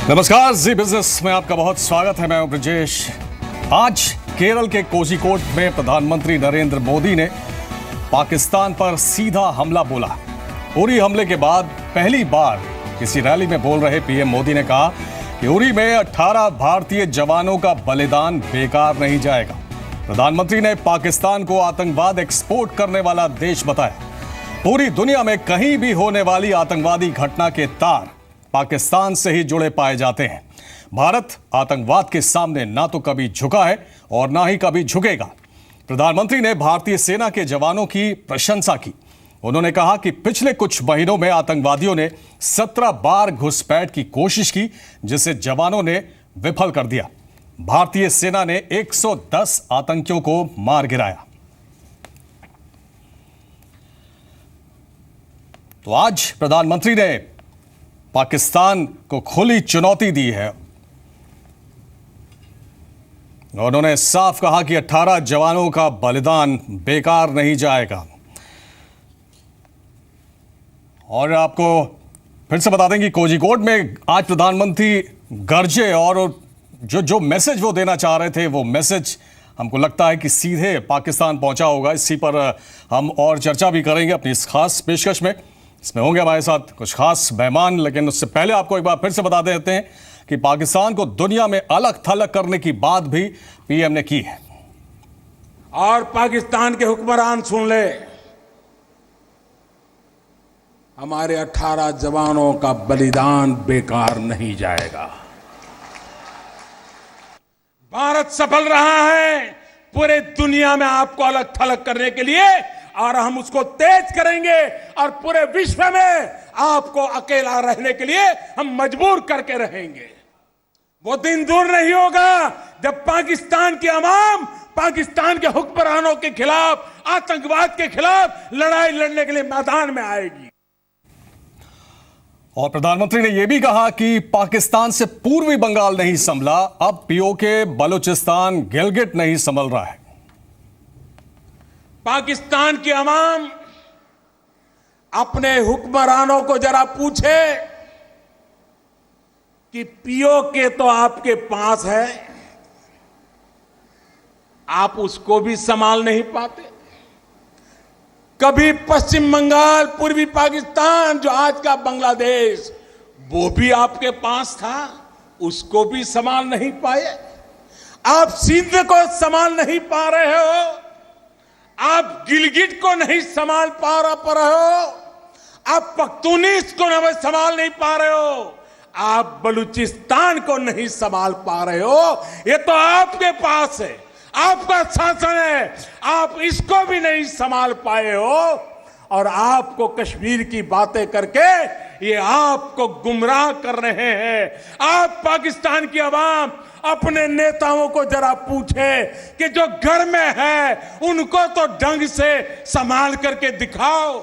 नमस्कार, जी बिजनेस में आपका बहुत स्वागत है। मैं हूं ब्रजेश। आज केरल के कोझिकोड में प्रधानमंत्री नरेंद्र मोदी ने पाकिस्तान पर सीधा हमला बोला। उरी हमले के बाद पहली बार किसी रैली में बोल रहे पीएम मोदी ने कहा कि उरी में 18 भारतीय जवानों का बलिदान बेकार नहीं जाएगा। प्रधानमंत्री ने पाकिस्तान को आतंकवाद एक्सपोर्ट करने वाला देश बताया। पूरी दुनिया में कहीं भी होने वाली आतंकवादी घटना के तार पाकिस्तान से ही जुड़े पाए जाते हैं। भारत आतंकवाद के सामने ना तो कभी झुका है और ना ही कभी झुकेगा। प्रधानमंत्री ने भारतीय सेना के जवानों की प्रशंसा की। उन्होंने कहा कि पिछले कुछ महीनों में आतंकवादियों ने 17 बार घुसपैठ की कोशिश की, जिसे जवानों ने विफल कर दिया। भारतीय सेना ने 110 आतंकियों को मार गिराया। तो आज प्रधानमंत्री ने पाकिस्तान को खुली चुनौती दी है। उन्होंने साफ कहा कि 18 जवानों का बलिदान बेकार नहीं जाएगा। और आपको फिर से बता दें कि कोझिकोड में आज प्रधानमंत्री गरजे और जो मैसेज वो देना चाह रहे थे, वो मैसेज हमको लगता है कि सीधे पाकिस्तान पहुंचा होगा। इसी पर हम और चर्चा भी करेंगे अपनी इस खास पेशकश में। इसमें होंगे हमारे साथ कुछ खास मेहमान, लेकिन उससे पहले आपको एक बार फिर से बता देते हैं कि पाकिस्तान को दुनिया में अलग थलग करने की बात भी पीएम ने की है। और पाकिस्तान के हुक्मरान सुन ले, हमारे 18 जवानों का बलिदान बेकार नहीं जाएगा। भारत सफल रहा है पूरे दुनिया में आपको अलग थलग करने के लिए, और हम उसको तेज करेंगे और पूरे विश्व में आपको अकेला रहने के लिए हम मजबूर करके रहेंगे। वो दिन दूर नहीं होगा जब पाकिस्तान की अवाम पाकिस्तान के हुक्मरानों के खिलाफ, आतंकवाद के खिलाफ लड़ाई लड़ने के लिए मैदान में आएगी। और प्रधानमंत्री ने यह भी कहा कि पाकिस्तान से पूर्वी बंगाल नहीं संभला, अब पीओके बलूचिस्तान गिलगिट नहीं संभल रहा है। पाकिस्तान की अवाम अपने हुक्मरानों को जरा पूछे कि पीओके तो आपके पास है, आप उसको भी संभाल नहीं पाते। कभी पश्चिम बंगाल, पूर्वी पाकिस्तान जो आज का बांग्लादेश, वो भी आपके पास था, उसको भी संभाल नहीं पाए। आप सिंध को संभाल नहीं पा रहे हो, आप गिलगिट को नहीं संभाल पा रहे हो, आप पख्तूनिस को नहीं संभाल नहीं पा रहे हो, आप बलूचिस्तान को नहीं संभाल पा रहे हो। ये तो आपके पास है, आपका शासन है, आप इसको भी नहीं संभाल पाए हो। और आपको कश्मीर की बातें करके ये आपको गुमराह कर रहे हैं। आप पाकिस्तान की आवाम अपने नेताओं को जरा पूछे कि जो घर में है उनको तो ढंग से संभाल करके दिखाओ।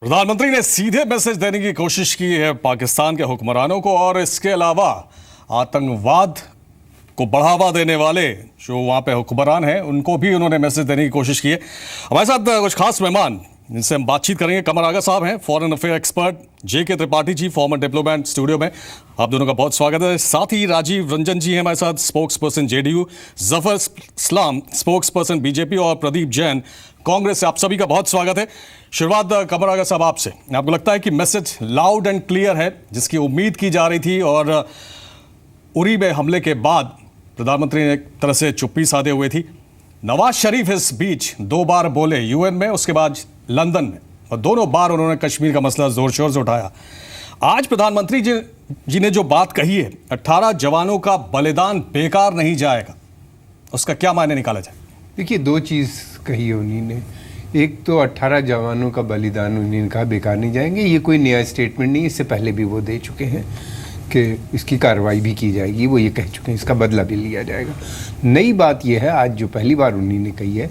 प्रधानमंत्री ने सीधे मैसेज देने की कोशिश की है पाकिस्तान के हुक्मरानों को, और इसके अलावा आतंकवाद को बढ़ावा देने वाले जो वहां पे हुक्मरान हैं उनको भी उन्होंने मैसेज देने की कोशिश की है। हमारे साथ कुछ खास मेहमान जिनसे हम बातचीत करेंगे। कमर आगा साहब हैं, फॉरेन अफेयर एक्सपर्ट। जेके Tripathi ji, farmer diplomat, studio में आप दोनों का बहुत स्वागत है। साथ ही राजीव रंजन जी हैं हमारे साथ, spokes person JDU, Zafar Islam, spokes person BJP, और प्रदीप जैन, कांग्रेस से। आप सभी का बहुत स्वागत है। शुरुआत कमर आगा साहब आपसे। आपको लगता है कि मैसेज लाउड एंड क्लियर है, जिसकी उम्मीद की जा रही थी, और उरी में हमले के बाद प्रधानमंत्री ने एक तरह से चुप्पी साधे हुए थी। नवाज शरीफ इस बीच 2 बार बोले, यूएन में, उसके बाद लंदन में, और दोनों बार उन्होंने कश्मीर का मसला जोर शोर से उठाया। आज प्रधानमंत्री जी ने जो बात कही है, 18 जवानों का बलिदान बेकार नहीं जाएगा, उसका क्या मायने निकाला जाए? देखिए, 2 चीज़ कही है उन्होंने। एक तो 18 जवानों का बलिदान उन्होंने कहा बेकार नहीं जाएंगे, ये कोई नया स्टेटमेंट नहीं, इससे पहले भी वो दे चुके हैं कि इसकी कार्रवाई भी की जाएगी, वो ये कह चुके हैं, इसका बदला भी लिया जाएगा। नई बात यह है आज जो पहली बार उन्होंने कही है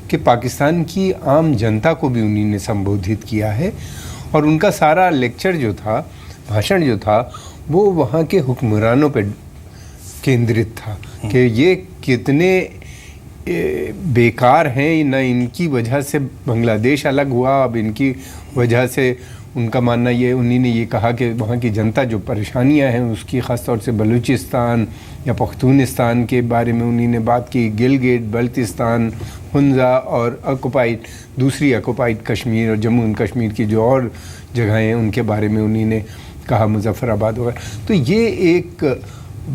कि पाकिस्तान की आम जनता को भी उन्होंने संबोधित किया है, और उनका सारा लेक्चर जो था, भाषण जो था, वो वहाँ के हुक्मरानों पे केंद्रित था कि ये कितने बेकार हैं, न इनकी वजह से बांग्लादेश अलग हुआ, अब इनकी वजह से उनका मानना ये, उन्होंने ये कहा कि वहाँ की जनता जो परेशानियाँ हैं उसकी ख़ास तौर से बलूचिस्तान या पख्तूनिस्तान के बारे में उन्होंने बात की, गिलगिट बल्तिस्तान, हुंजा और दूसरी ऑक्युपाइड कश्मीर और जम्मू एंड कश्मीर की जो और जगहें हैं उनके बारे में उन्होंने कहा, मुजफ्फराबाद वगैरह। तो ये एक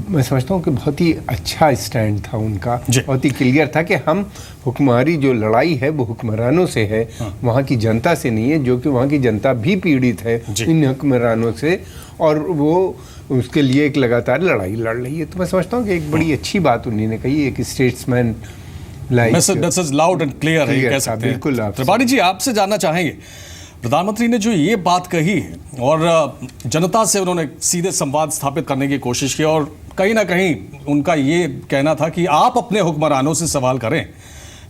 मैं समझता हूँ कि बहुत ही अच्छा स्टैंड था उनका, बहुत ही क्लियर था कि हमारी जो लड़ाई है वो हुक्मरानों से है, वहाँ की जनता से नहीं है, जो कि वहाँ की जनता भी पीड़ित है इन हुक्मरानों से, और वो उसके लिए एक लगातार लड़ाई लड़ रही है। तो मैं समझता हूँ कि एक बड़ी अच्छी बात उन्होंने कही, एक statesman message loud and clear है, कह सकते हैं। बिल्कुल। त्रिपाठी जी, आपसे जानना चाहेंगे, प्रधानमंत्री ने जो ये बात कही है और जनता से उन्होंने सीधे संवाद स्थापित करने की कोशिश की, और कहीं ना कहीं उनका ये कहना था कि आप अपने हुक्मरानों से सवाल करें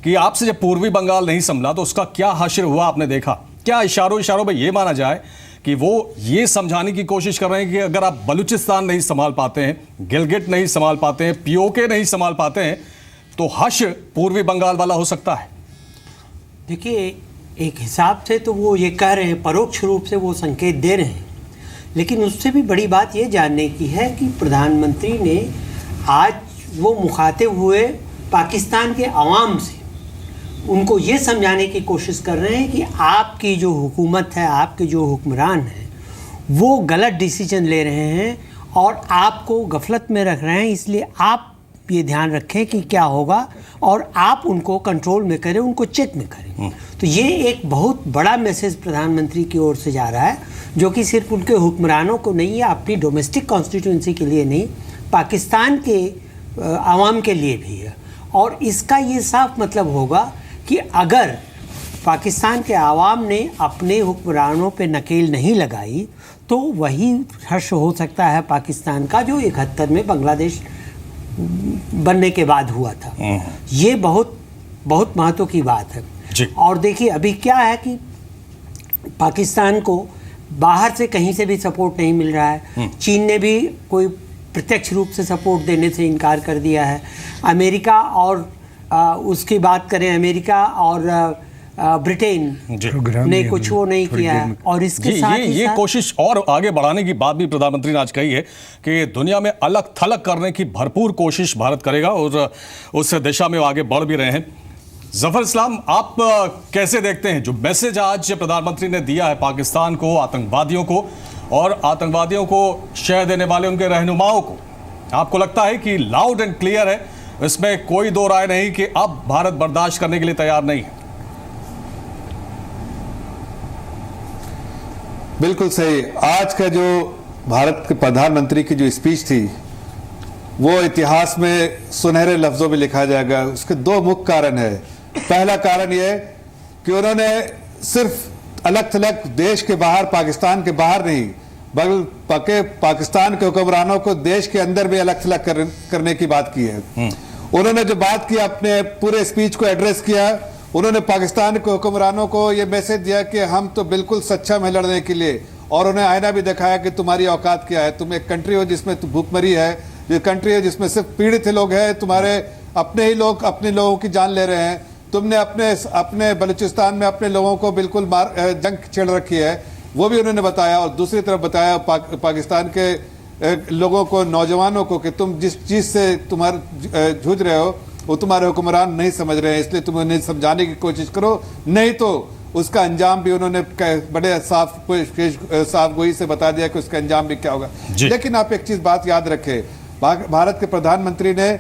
कि आपसे जब पूर्वी बंगाल नहीं संभला तो उसका क्या हाशिर हुआ आपने देखा। क्या इशारों में ये माना जाए कि वो ये समझाने की कोशिश कर रहे हैं कि अगर आप बलूचिस्तान नहीं संभाल पाते हैं, गिलगिट नहीं संभाल पाते हैं, पीओके नहीं संभाल पाते हैं, तो हश्र पूर्वी बंगाल वाला हो सकता है? देखिए, एक हिसाब से तो वो ये कह रहे हैं, परोक्ष रूप से वो संकेत दे रहे हैं, लेकिन उससे भी बड़ी बात ये जानने की है कि प्रधानमंत्री ने आज वो मुखातिब हुए पाकिस्तान के अवाम से, उनको ये समझाने की कोशिश कर रहे हैं कि आपकी जो हुकूमत है, आपके जो हुक्मरान हैं, वो गलत डिसीजन ले रहे हैं और आपको गफलत में रख रहे हैं, इसलिए आप ये ध्यान रखें कि क्या होगा और आप उनको कंट्रोल में करें, उनको चेक में करें। तो ये एक बहुत बड़ा मैसेज प्रधानमंत्री की ओर से जा रहा है, जो कि सिर्फ उनके हुक्मरानों को नहीं है, अपनी डोमेस्टिक कॉन्स्टिट्यूंसी के लिए नहीं, पाकिस्तान के आवाम के लिए भी है। और इसका ये साफ मतलब होगा कि अगर पाकिस्तान के आवाम ने अपने हुक्मरानों पे नकेल नहीं लगाई तो वही हर्ष हो सकता है पाकिस्तान का जो 71 में बांग्लादेश बनने के बाद हुआ था। ये बहुत बहुत महत्व की बात है। और देखिए, अभी क्या है कि पाकिस्तान को बाहर से कहीं से भी सपोर्ट नहीं मिल रहा है। चीन ने भी कोई प्रत्यक्ष रूप से सपोर्ट देने से इनकार कर दिया है। अमेरिका और उसकी बात करें, अमेरिका और ब्रिटेन ने कुछ वो नहीं किया है। और इसके साथ ये कोशिश और आगे बढ़ाने की बात भी प्रधानमंत्री ने आज कही है कि दुनिया में अलग थलग करने की भरपूर कोशिश भारत करेगा और उस दिशा में आगे बढ़ भी रहे हैं। जफर इस्लाम, आप कैसे देखते हैं जो मैसेज आज प्रधानमंत्री ने दिया है पाकिस्तान को, आतंकवादियों को और आतंकवादियों को शह देने वाले उनके रहनुमाओं को? आपको लगता है कि लाउड एंड क्लियर है, इसमें कोई दो राय नहीं कि अब भारत बर्दाश्त करने के लिए तैयार नहीं है? बिल्कुल सही। आज का जो भारत के प्रधानमंत्री की जो स्पीच थी वो इतिहास में सुनहरे लफ्जों में लिखा जाएगा। उसके दो मुख्य कारण है। पहला कारण यह कि उन्होंने सिर्फ अलग थलग देश के बाहर, पाकिस्तान के बाहर नहीं, बल्कि पाकिस्तान के हुक्मरानों को देश के अंदर भी अलग थलग करने की बात की है। उन्होंने जो बात की, अपने पूरे स्पीच को एड्रेस किया, उन्होंने पाकिस्तान के हुक्मरानों को यह मैसेज दिया कि हम तो बिल्कुल सक्षम है लड़ने के लिए, और उन्हें आईना भी दिखाया कि तुम्हारी औकात क्या है। तुम एक कंट्री हो जिसमें भूखमरी है, ये कंट्री है जिसमें सिर्फ पीड़ित लोग हैं, तुम्हारे अपने ही लोग अपने लोगों की जान ले रहे हैं। तुमने अपने बलूचिस्तान में अपने लोगों को बिल्कुल जंग छेड़ रखी है, वो भी उन्होंने बताया। और दूसरी तरफ बताया पाकिस्तान के लोगों को, नौजवानों को, कि तुम जिस चीज़ से तुम्हारे जूझ रहे हो वो तुम्हारे हुक्मरान नहीं समझ रहे हैं, इसलिए तुम उन्हें समझाने की कोशिश करो, नहीं तो उसका अंजाम भी उन्होंने बड़े साफ गोई से बता दिया कि उसका अंजाम भी क्या होगा। लेकिन आप एक चीज़ बात याद रखें, भारत के प्रधानमंत्री ने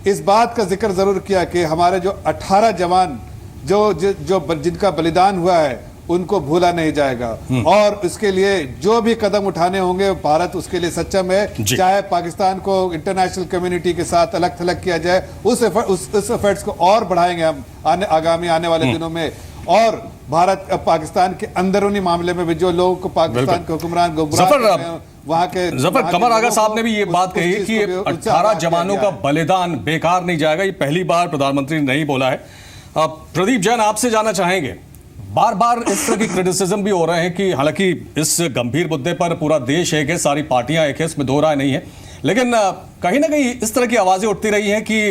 इस बात का जिक्र जरूर किया कि हमारे जो 18 जवान जिनका बलिदान हुआ है उनको भूला नहीं जाएगा, और इसके लिए जो भी कदम उठाने होंगे भारत उसके लिए सक्षम है। चाहे पाकिस्तान को इंटरनेशनल कम्युनिटी के साथ अलग थलग किया जाए, उस एफर्ट्स को और बढ़ाएंगे हम आगामी आने वाले दिनों में। और भारत पाकिस्तान के अंदरूनी मामले में भी जो लोगों को पाकिस्तान के हुक्मरान वहां के जफर कमर आगा साहब ने भी ये बात कही कि 18 जवानों का बलिदान बेकार नहीं जाएगा। ये पहली बार प्रधानमंत्री ने नहीं बोला है। प्रदीप जैन, आपसे जानना चाहेंगे, बार बार इस तरह की क्रिटिसिज्म भी हो रहे हैं कि हालांकि इस गंभीर मुद्दे पर पूरा देश एक है, सारी पार्टियां एक है, इसमें दो राय नहीं है, लेकिन कहीं ना कहीं इस तरह की आवाजें उठती रही हैं कि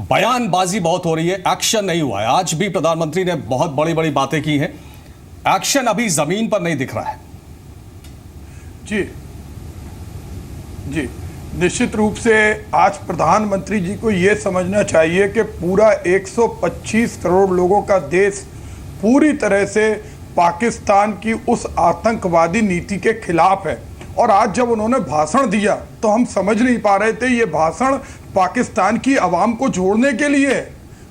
बयानबाजी बहुत हो रही है, एक्शन नहीं हुआ है। आज भी प्रधानमंत्री ने बहुत बड़ी बड़ी बातें की हैं, एक्शन अभी जमीन पर नहीं दिख रहा है। जी जी, निश्चित रूप से आज प्रधानमंत्री जी को ये समझना चाहिए कि पूरा 125 करोड़ लोगों का देश पूरी तरह से पाकिस्तान की उस आतंकवादी नीति के खिलाफ है। और आज जब उन्होंने भाषण दिया तो हम समझ नहीं पा रहे थे ये भाषण पाकिस्तान की आवाम को जोड़ने के लिए है।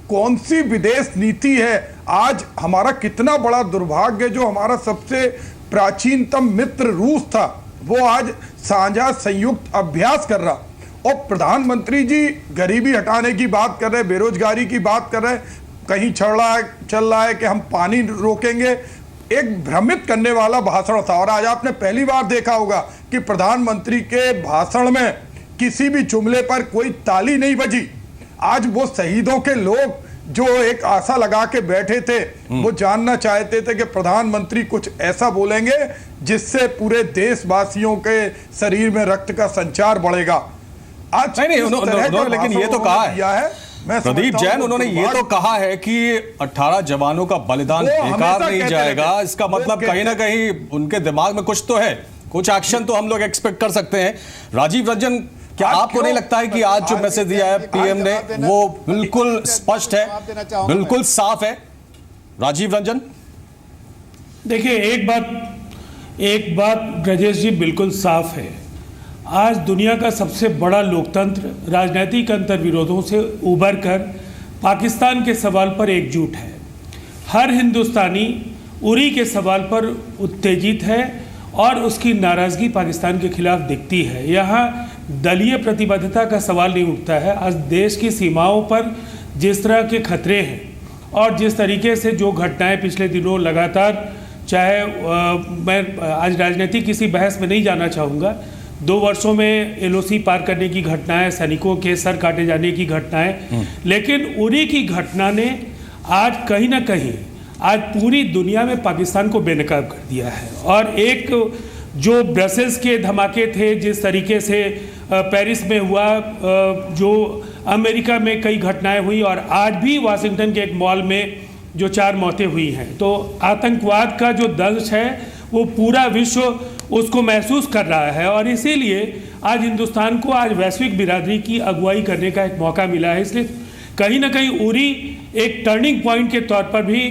कौन सी विदेश नीति है? आज हमारा कितना बड़ा दुर्भाग्य, जो हमारा सबसे प्राचीनतम मित्र रूस था, वो आज साझा संयुक्त अभ्यास कर रहा। और प्रधानमंत्री जी गरीबी हटाने की बात कर रहे, बेरोजगारी की बात कर रहे, कहीं चल रहा है कि हम पानी रोकेंगे। एक भ्रमित करने वाला भाषण था। और आज आपने पहली बार देखा होगा कि प्रधानमंत्री के भाषण में किसी भी जुमले पर कोई ताली नहीं बजी। आज वो शहीदों के लोग जो एक आशा लगा के बैठे थे, वो जानना चाहते थे कि प्रधानमंत्री कुछ ऐसा बोलेंगे जिससे पूरे देशवासियों के शरीर में रक्त का संचार बढ़ेगा। आज नहीं, उन्होंने लेकिन ये तो कहा है प्रदीप जैन, उन्होंने ये तो कहा है कि 18 जवानों का बलिदान बेकार नहीं जाएगा। इसका मतलब कहीं ना कहीं उनके दिमाग में कुछ तो है, कुछ एक्शन तो हम लोग एक्सपेक्ट कर सकते हैं। राजीव रंजन, क्या आपको नहीं लगता है कि आज जो मैसेज दिया है पीएम ने वो बिल्कुल स्पष्ट है, बिल्कुल साफ है? राजीव रंजन, देखिए, एक बात ब्रजेश जी बिल्कुल साफ है। आज दुनिया का सबसे बड़ा लोकतंत्र राजनीतिक अंतर्विरोधों से उबर कर पाकिस्तान के सवाल पर एकजुट है। हर हिंदुस्तानी उरी के सवाल पर उत्तेजित है और उसकी नाराज़गी पाकिस्तान के खिलाफ दिखती है। यहाँ दलीय प्रतिबद्धता का सवाल नहीं उठता है। आज देश की सीमाओं पर जिस तरह के खतरे हैं और जिस तरीके से जो घटनाएं पिछले दिनों लगातार, चाहे मैं आज राजनीतिक किसी बहस में नहीं जाना चाहूँगा, 2 वर्षों में एलओसी पार करने की घटनाएं, सैनिकों के सर काटे जाने की घटनाएं, लेकिन उरी की घटना ने आज कहीं ना कहीं आज पूरी दुनिया में पाकिस्तान को बेनकाब कर दिया है। और एक जो ब्रसेल्स के धमाके थे, जिस तरीके से पेरिस में हुआ, जो अमेरिका में कई घटनाएं हुई, और आज भी वाशिंगटन के एक मॉल में जो 4 मौतें हुई हैं, तो आतंकवाद का जो दंश है वो पूरा विश्व उसको महसूस कर रहा है। और इसीलिए आज हिंदुस्तान को आज वैश्विक बिरादरी की अगुवाई करने का एक मौका मिला है। इसलिए कहीं ना कहीं उरी एक टर्निंग पॉइंट के तौर पर भी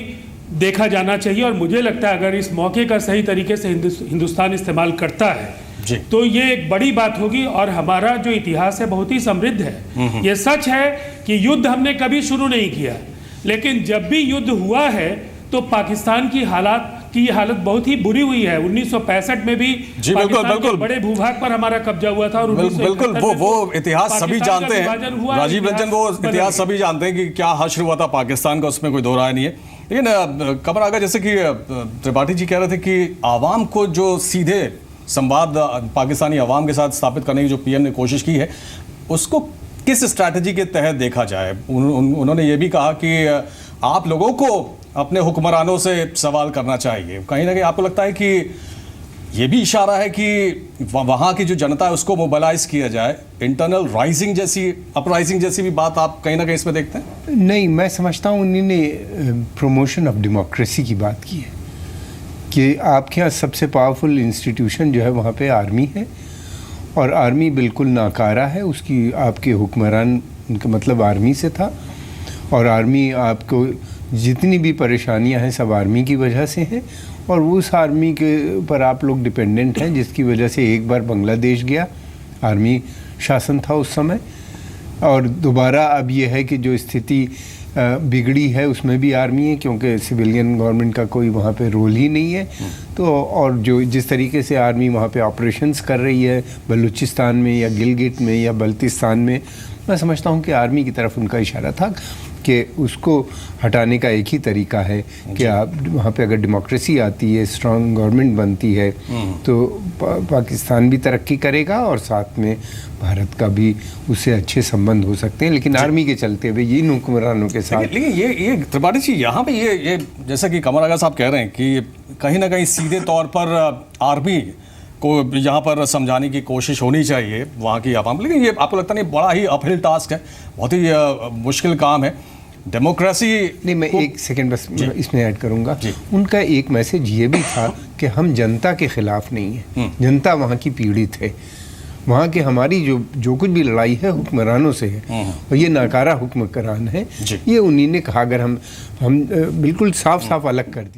देखा जाना चाहिए। और मुझे लगता है अगर इस मौके का सही तरीके से हिंदुस्तान इस्तेमाल करता है तो ये एक बड़ी बात होगी। और हमारा जो इतिहास है बहुत ही समृद्ध है। ये सच है कि युद्ध हमने कभी शुरू नहीं किया, लेकिन जब भी युद्ध हुआ है तो पाकिस्तान की हालत बहुत ही बुरी हुई है। 1965 में भी पाकिस्तान के बड़े भूभाग पर हमारा कब्जा हुआ था। और बिल्कुल वो इतिहास सभी जानते हैं राजीव रंजन, वो इतिहास सभी जानते हैं कि क्या हश्र हुआ था पाकिस्तान का, उसमें कोई दो राय नहीं है। लेकिन कमर आगा, जैसे कि त्रिपाठी जी कह रहे थे कि आवाम को जो सीधे संवाद पाकिस्तानी आवाम के साथ स्थापित करने की जो पीएम ने कोशिश की है, उसको किस स्ट्रैटेजी के तहत देखा जाए? उन्होंने ये भी कहा कि आप लोगों को अपने हुक्मरानों से सवाल करना चाहिए। कहीं ना कहीं आपको लगता है कि ये भी इशारा है कि वहाँ की जो जनता है उसको मोबिलाइज किया जाए, इंटरनल राइजिंग जैसी, अपराइजिंग जैसी भी बात आप कहीं ना कहीं इसमें देखते हैं? नहीं, मैं समझता हूँ उन्होंने प्रमोशन ऑफ डेमोक्रेसी की बात की है कि आपके यहाँ सबसे पावरफुल इंस्टीट्यूशन जो है वहाँ पे आर्मी है, और आर्मी बिल्कुल नाकारा है। उसकी आपके हुक्मरान, उनका मतलब आर्मी से था, और आर्मी आपको जितनी भी परेशानियां हैं सब आर्मी की वजह से हैं। और उस आर्मी के ऊपर आप लोग डिपेंडेंट हैं, जिसकी वजह से एक बार बांग्लादेश गया, आर्मी शासन था उस समय, और दोबारा अब ये है कि जो स्थिति बिगड़ी है उसमें भी आर्मी है, क्योंकि सिविलियन गवर्नमेंट का कोई वहाँ पे रोल ही नहीं है। तो और जो जिस तरीके से आर्मी वहाँ पे ऑपरेशंस कर रही है बलूचिस्तान में या गिलगिट में या बल्तिस्तान में, मैं समझता हूँ कि आर्मी की तरफ उनका इशारा था कि उसको हटाने का एक ही तरीका है कि आप वहाँ पे अगर डेमोक्रेसी आती है, स्ट्रांग गवर्नमेंट बनती है, तो पाकिस्तान भी तरक्की करेगा और साथ में भारत का भी उससे अच्छे संबंध हो सकते हैं। लेकिन आर्मी के चलते हुए इन हुक्मरानों के साथ, लेकिन ये त्रिपाठी जी यहाँ पे ये जैसा कि कमर आगा साहब कह रहे हैं कि कहीं ना कहीं सीधे तौर पर आर्मी को यहाँ पर समझाने की कोशिश होनी चाहिए वहाँ की आवाम। लेकिन ये आपको लगता नहीं बड़ा ही अपहिल टास्क है, बहुत ही मुश्किल काम है? डेमोक्रेसी नहीं, मैं को- एक सेकंड बस इसमें ऐड करूंगा। जी। उनका एक मैसेज ये भी था कि हम जनता के खिलाफ नहीं है, जनता वहाँ की पीड़ित है, वहाँ की हमारी जो कुछ भी लड़ाई है हुक्मरानों से है और ये नाकारा हुक्मरान है। जी। ये उन्हीं ने कहा, अगर हम बिल्कुल साफ साफ अलग कर दिया।